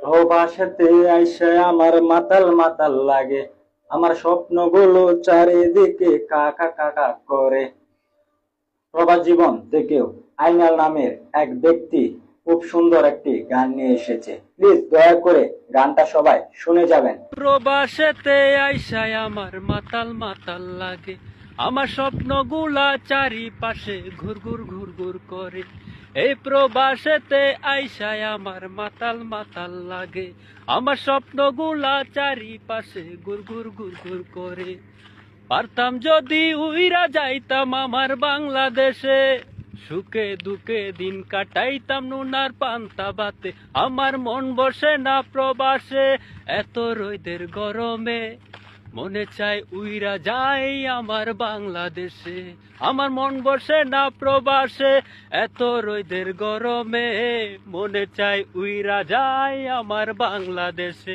প্রবাসেতে আইসে আমার মাতাল মাতাল লাগে, আমার স্বপ্নগুলো চারিদিকে কাকা কাকা করে। প্রবাস জীবন থেকেও আইনাল নামের এক ব্যক্তি খুব সুন্দর একটি গান নিয়ে এসেছে। প্লিজ দয়া করে গানটা সবাই শুনে যাবেন। প্রবাসেতে আইসায় আমার মাতাল মাতাল লাগে, আমার স্বপ্নগুলা চারিপাশে ঘুরঘুর ঘুরঘুর করে। এই প্রবাসেতে আইসায় আমার মাতাল মাতাল লাগে, আমার স্বপ্নগুলা চারিপাশে ঘুরঘুর ঘুরঘুর করে। পারতাম যদি উইরা যাইতাম আমার বাংলাদেশে, সুখে দুঃখে দিন কাটাইতাম নুনার পান্তা ভাতে। আমার মন বসে না প্রবাসে, এত রোদের গরমে মনে চাই উইরা যাই আমার বাংলাদেশে। আমার মন বসে না প্রবাসে, এত রোদের গরমে মনে চাই উইরা যাই আমার বাংলাদেশে।